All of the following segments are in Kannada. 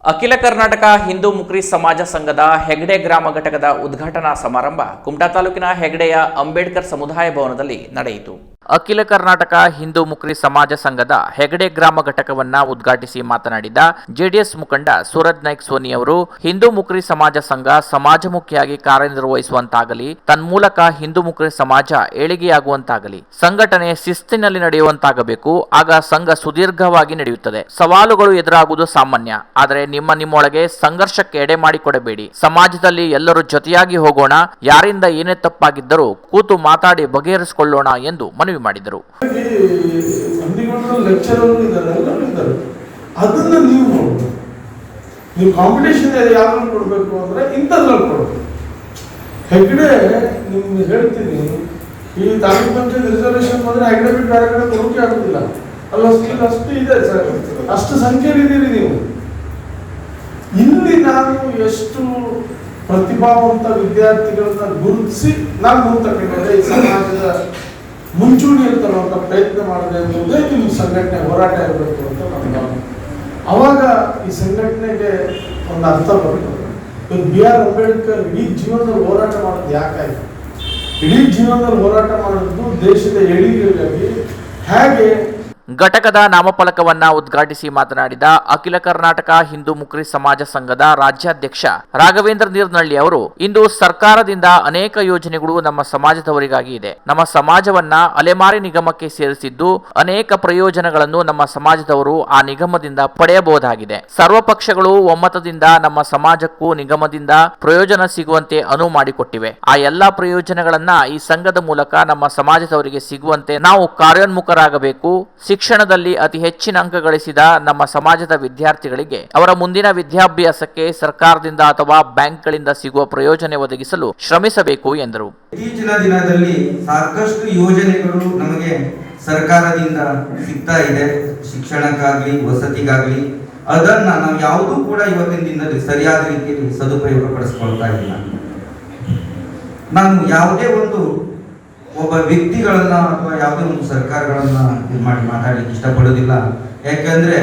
ಅಖಿಲ ಕರ್ನಾಟಕ ಹಿಂದೂ ಮುಕ್ರಿ ಸಮಾಜ ಸಂಘದ ಹೆಗಡೆ ಗ್ರಾಮ ಘಟಕದ ಉದ್ಘಾಟನಾ ಸಮಾರಂಭ ಕುಮಟಾ ತಾಲೂಕಿನ ಹೆಗಡೆಯ ಅಂಬೇಡ್ಕರ್ ಸಮುದಾಯ ಭವನದಲ್ಲಿ ನಡೆಯಿತು. ಅಖಿಲ ಕರ್ನಾಟಕ ಹಿಂದೂ ಮುಕ್ರಿ ಸಮಾಜ ಸಂಘದ ಹೆಗಡೆ ಗ್ರಾಮ ಘಟಕವನ್ನ ಉದ್ಘಾಟಿಸಿ ಮಾತನಾಡಿದ ಜೆಡಿಎಸ್ ಮುಖಂಡ ಸೂರಜ್ ನಾಯ್ಕ್ ಸೋನಿ ಅವರು, ಹಿಂದೂ ಮುಕ್ರಿ ಸಮಾಜ ಸಂಘ ಸಮಾಜಮುಖಿಯಾಗಿ ಕಾರ್ಯನಿರ್ವಹಿಸುವಂತಾಗಲಿ, ತನ್ಮೂಲಕ ಹಿಂದೂ ಮುಕ್ರಿ ಸಮಾಜ ಏಳಿಗೆಯಾಗುವಂತಾಗಲಿ, ಸಂಘಟನೆ ಶಿಸ್ತಿನಲ್ಲಿ ನಡೆಯುವಂತಾಗಬೇಕು. ಆಗ ಸಂಘ ಸುದೀರ್ಘವಾಗಿ ನಡೆಯುತ್ತದೆ. ಸವಾಲುಗಳು ಎದುರಾಗುವುದು ಸಾಮಾನ್ಯ, ಆದರೆ ನಿಮ್ಮೊಳಗೆ ಸಂಘರ್ಷಕ್ಕೆ ಎಡೆ ಮಾಡಿಕೊಡಬೇಡಿ. ಸಮಾಜದಲ್ಲಿ ಎಲ್ಲರೂ ಜೊತೆಯಾಗಿ ಹೋಗೋಣ. ಯಾರಿಂದ ಏನೇ ತಪ್ಪಾಗಿದ್ದರೂ ಕೂತು ಮಾತಾಡಿ ಬಗೆಹರಿಸಿಕೊಳ್ಳೋಣ ಎಂದು ಮನವಿ ಮಾಡಿದರು. ಅದನ್ನ ನೀವು ಕಾಂಪಿಟೇಷನ್ ಯಾವ್ದು ಕೊಡಬೇಕು ಅಂದ್ರೆ ಇಂಥದ್ರಲ್ಲಿ ಕೊಡಬೇಕು. ಹೆಗ್ಡೆ ನಿಮ್ಗೆ ಹೇಳ್ತೀನಿ, ಈ ತಾಲೂಕು ಪಂಚಾಯತ್ ರಿಸರ್ವೇಶನ್ ಬಂದ್ರೆ ಹೆಗ್ಡೆ ಬಿಟ್ಟು ಬೇರೆ ಕಡೆ ಕೊಡೋಕೆ ಆಗುದಿಲ್ಲ. ಅಷ್ಟು ಇದೆ ಸರ್, ಅಷ್ಟು ಸಂಖ್ಯೆಯಲ್ಲಿದ್ದೀರಿ ನೀವು. ಇಲ್ಲಿ ನಾನು ಎಷ್ಟು ಪ್ರತಿಭಾವಂತ ವಿದ್ಯಾರ್ಥಿಗಳನ್ನ ಗುರುತಿಸಿ ನಾನು ಮುಂದೆ ಈ ಸಮಾಜದ ಮುಂಚೂಣಿಯಲ್ಲಿ ತರುವಂತ ಪ್ರಯತ್ನ ಮಾಡಿದೆ ಅನ್ನೋದೇ ನಿಮ್ಮ ಸಂಘಟನೆ ಹೋರಾಟ ಇರಬೇಕು ಅಂತ ನನ್ನ. ಅವಾಗ ಈ ಸಂಘಟನೆಗೆ ಒಂದು ಅರ್ಥ ಬರ್ತದೆ. ಬಿ ಆರ್ ಅಂಬೇಡ್ಕರ್ ಇಡೀ ಜೀವನದಲ್ಲಿ ಹೋರಾಟ ಮಾಡೋದು ಯಾಕಾಯ್ತು? ಇಡೀ ಜೀವನದಲ್ಲಿ ಹೋರಾಟ ಮಾಡೋದು ದೇಶದ ಏಳಿಗೆಗಾಗಿ. ಹೇಗೆ ಘಟಕದ ನಾಮಫಲಕವನ್ನ ಉದ್ಘಾಟಿಸಿ ಮಾತನಾಡಿದ ಅಖಿಲ ಕರ್ನಾಟಕ ಹಿಂದೂ ಮುಕ್ರಿ ಸಮಾಜ ಸಂಘದ ರಾಜ್ಯಾಧ್ಯಕ್ಷ ರಾಘವೇಂದ್ರ ನೀರ್ನಳ್ಳಿ ಅವರು, ಇಂದು ಸರ್ಕಾರದಿಂದ ಅನೇಕ ಯೋಜನೆಗಳು ನಮ್ಮ ಸಮಾಜದವರಿಗಾಗಿ ಇದೆ. ನಮ್ಮ ಸಮಾಜವನ್ನ ಅಲೆಮಾರಿ ನಿಗಮಕ್ಕೆ ಸೇರಿಸಿದ್ದು ಅನೇಕ ಪ್ರಯೋಜನಗಳನ್ನು ನಮ್ಮ ಸಮಾಜದವರು ಆ ನಿಗಮದಿಂದ ಪಡೆಯಬಹುದಾಗಿದೆ. ಸರ್ವ ಪಕ್ಷಗಳು ಒಮ್ಮತದಿಂದ ನಮ್ಮ ಸಮಾಜಕ್ಕೂ ನಿಗಮದಿಂದ ಪ್ರಯೋಜನ ಸಿಗುವಂತೆ ಅನುವು ಮಾಡಿಕೊಟ್ಟಿವೆ. ಆ ಎಲ್ಲಾ ಪ್ರಯೋಜನಗಳನ್ನ ಈ ಸಂಘದ ಮೂಲಕ ನಮ್ಮ ಸಮಾಜದವರಿಗೆ ಸಿಗುವಂತೆ ನಾವು ಕಾರ್ಯೋನ್ಮುಖರಾಗಬೇಕು. ಶಿಕ್ಷಣದಲ್ಲಿ ಅತಿ ಹೆಚ್ಚಿನ ಅಂಕ ಗಳಿಸಿದ ನಮ್ಮ ಸಮಾಜದ ವಿದ್ಯಾರ್ಥಿಗಳಿಗೆ ಅವರ ಮುಂದಿನ ವಿದ್ಯಾಭ್ಯಾಸಕ್ಕೆ ಸರ್ಕಾರದಿಂದ ಅಥವಾ ಬ್ಯಾಂಕ್ಗಳಿಂದ ಸಿಗುವ ಪ್ರಯೋಜನ ಒದಗಿಸಲು ಶ್ರಮಿಸಬೇಕು ಎಂದರು. ಇತ್ತೀಚಿನ ದಿನದಲ್ಲಿ ಸಾಕಷ್ಟು ಯೋಜನೆಗಳು ನಮಗೆ ಸರ್ಕಾರದಿಂದ ಸಿಗ್ತಾ ಇದೆ. ಶಿಕ್ಷಣಕ್ಕಾಗ್ಲಿ, ವಸತಿಗಾಗ್ಲಿ, ಅದನ್ನ ನಾವು ಯಾವುದೂ ಕೂಡ ಇವತ್ತಿನ ದಿನದಲ್ಲಿ ಸರಿಯಾದ ರೀತಿಯಲ್ಲಿ ಸದುಪಯೋಗ ಪಡಿಸ್ಕೊಳ್ತಾ ಇಲ್ಲ. ನಾನು ಯಾವುದೇ ಒಬ್ಬ ವ್ಯಕ್ತಿಗಳನ್ನ ಅಥವಾ ಯಾವುದೇ ಒಂದು ಸರ್ಕಾರಗಳನ್ನ ಮಾತಾಡ್ಲಿಕ್ಕೆ ಇಷ್ಟಪಡೋದಿಲ್ಲ. ಯಾಕಂದ್ರೆ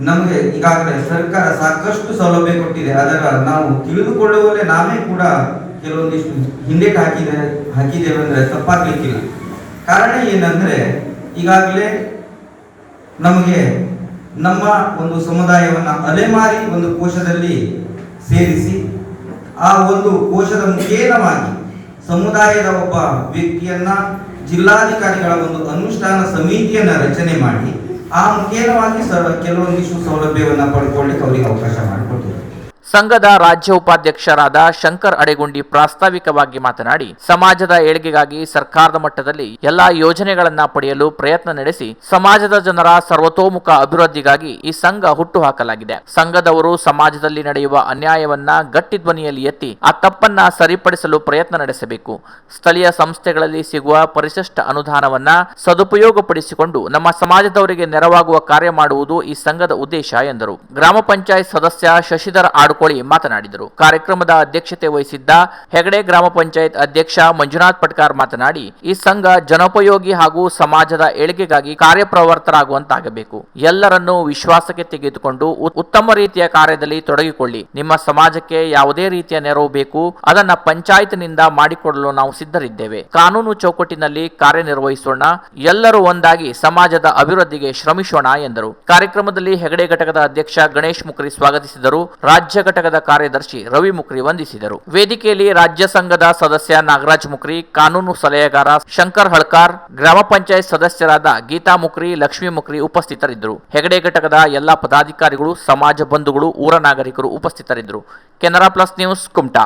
ನಮಗೆ ಈಗಾಗಲೇ ಸರ್ಕಾರ ಸಾಕಷ್ಟು ಸೌಲಭ್ಯ ಕೊಟ್ಟಿದೆ. ಅದರ ನಾವು ತಿಳಿದುಕೊಳ್ಳುವಲ್ಲೇ ನಾವೇ ಕೂಡ ಕೆಲವೊಂದಿಷ್ಟು ಹಿಂದೆಕ್ಕೆ ಹಾಕಿದ್ದೇವೆ ಅಂದ್ರೆ ತಪ್ಪಾಗ್ಲಿಕ್ಕಿಲ್ಲ. ಕಾರಣ ಏನಂದ್ರೆ ಈಗಾಗಲೇ ನಮಗೆ ನಮ್ಮ ಒಂದು ಸಮುದಾಯವನ್ನ ಅಲೆಮಾರಿ ಒಂದು ಕೋಶದಲ್ಲಿ ಸೇರಿಸಿ ಆ ಒಂದು ಕೋಶದ ಮುಖೇನವಾಗಿ ಸಮುದಾಯದ ಒಬ್ಬ ವ್ಯಕ್ತಿಯನ್ನ ಜಿಲ್ಲಾಧಿಕಾರಿಗಳ ಒಂದು ಅನುಷ್ಠಾನ ಸಮಿತಿಯನ್ನ ರಚನೆ ಮಾಡಿ ಆ ಮುಖೇನವಾಗಿ ಕೆಲವೊಂದಿಷ್ಟು ಸೌಲಭ್ಯವನ್ನ ಪಡ್ಕೊಳ್ಳಿಕ್ಕೆ ಅವರಿಗೆ ಅವಕಾಶ ಮಾಡಿಕೊಟ್ಟಿದ್ದಾರೆ. ಸಂಘದ ರಾಜ್ಯ ಉಪಾಧ್ಯಕ್ಷರಾದ ಶಂಕರ್ ಅಡೆಗುಂಡಿ ಪ್ರಾಸ್ತಾವಿಕವಾಗಿ ಮಾತನಾಡಿ, ಸಮಾಜದ ಏಳಿಗೆಗಾಗಿ ಸರ್ಕಾರದ ಮಟ್ಟದಲ್ಲಿ ಎಲ್ಲಾ ಯೋಜನೆಗಳನ್ನ ಪಡೆಯಲು ಪ್ರಯತ್ನ ನಡೆಸಿ ಸಮಾಜದ ಜನರ ಸರ್ವತೋಮುಖ ಅಭಿವೃದ್ಧಿಗಾಗಿ ಈ ಸಂಘ ಹುಟ್ಟು ಹಾಕಲಾಗಿದೆ. ಸಂಘದವರು ಸಮಾಜದಲ್ಲಿ ನಡೆಯುವ ಅನ್ಯಾಯವನ್ನ ಗಟ್ಟಿ ಧ್ವನಿಯಲ್ಲಿ ಎತ್ತಿ ಆ ತಪ್ಪನ್ನ ಸರಿಪಡಿಸಲು ಪ್ರಯತ್ನ ನಡೆಸಬೇಕು. ಸ್ಥಳೀಯ ಸಂಸ್ಥೆಗಳಲ್ಲಿ ಸಿಗುವ ಪರಿಶಿಷ್ಟ ಅನುದಾನವನ್ನ ಸದುಪಯೋಗಪಡಿಸಿಕೊಂಡು ನಮ್ಮ ಸಮಾಜದವರಿಗೆ ನೆರವಾಗುವ ಕಾರ್ಯ ಮಾಡುವುದು ಈ ಸಂಘದ ಉದ್ದೇಶ ಎಂದರು. ಗ್ರಾಮ ಪಂಚಾಯತ್ ಸದಸ್ಯ ಶಶಿಧರ್ ಮಾತನಾಡಿದರು. ಕಾರ್ಯಕ್ರಮದ ಅಧ್ಯಕ್ಷತೆ ವಹಿಸಿದ್ದ ಹೆಗಡೆ ಗ್ರಾಮ ಪಂಚಾಯತ್ ಅಧ್ಯಕ್ಷ ಮಂಜುನಾಥ್ ಪಟ್ಕಾರ್ ಮಾತನಾಡಿ, ಈ ಸಂಘ ಜನೋಪಯೋಗಿ ಹಾಗೂ ಸಮಾಜದ ಏಳಿಗೆಗಾಗಿ ಕಾರ್ಯಪ್ರವೃತ್ತರಾಗುವಂತಾಗಬೇಕು. ಎಲ್ಲರನ್ನೂ ವಿಶ್ವಾಸಕ್ಕೆ ತೆಗೆದುಕೊಂಡು ಉತ್ತಮ ರೀತಿಯ ಕಾರ್ಯದಲ್ಲಿ ತೊಡಗಿಕೊಳ್ಳಿ. ನಿಮ್ಮ ಸಮಾಜಕ್ಕೆ ಯಾವುದೇ ರೀತಿಯ ನೆರವು ಬೇಕು, ಅದನ್ನ ಪಂಚಾಯತ್ನಿಂದ ಮಾಡಿಕೊಡಲು ನಾವು ಸಿದ್ಧರಿದ್ದೇವೆ. ಕಾನೂನು ಚೌಕಟ್ಟಿನಲ್ಲಿ ಕಾರ್ಯನಿರ್ವಹಿಸೋಣ. ಎಲ್ಲರೂ ಒಂದಾಗಿ ಸಮಾಜದ ಅಭಿವೃದ್ಧಿಗೆ ಶ್ರಮಿಸೋಣ ಎಂದರು. ಕಾರ್ಯಕ್ರಮದಲ್ಲಿ ಹೆಗಡೆ ಘಟಕದ ಅಧ್ಯಕ್ಷ ಗಣೇಶ್ ಮುಕ್ರಿ ಸ್ವಾಗತಿಸಿದರು. ರಾಜ್ಯ ಘಟಕದ ಕಾರ್ಯದರ್ಶಿ ರವಿ ಮುಕ್ರಿ ವಂದಿಸಿದರು. ವೇದಿಕೆಯಲ್ಲಿ ರಾಜ್ಯ ಸಂಘದ ಸದಸ್ಯ ನಾಗರಾಜ್ ಮುಕ್ರಿ, ಕಾನೂನು ಸಲಹೆಗಾರ ಶಂಕರ್ ಹಳ್ಕಾರ್, ಗ್ರಾಮ ಪಂಚಾಯತ್ ಸದಸ್ಯರಾದ ಗೀತಾ ಮುಕ್ರಿ, ಲಕ್ಷ್ಮೀ ಮುಕ್ರಿ ಉಪಸ್ಥಿತರಿದ್ದರು. ಹೆಗಡೆ ಘಟಕದ ಎಲ್ಲಾ ಪದಾಧಿಕಾರಿಗಳು, ಸಮಾಜ ಬಂಧುಗಳು, ಊರ ನಾಗರಿಕರು ಉಪಸ್ಥಿತರಿದ್ದರು. Canara plus news, Kumta.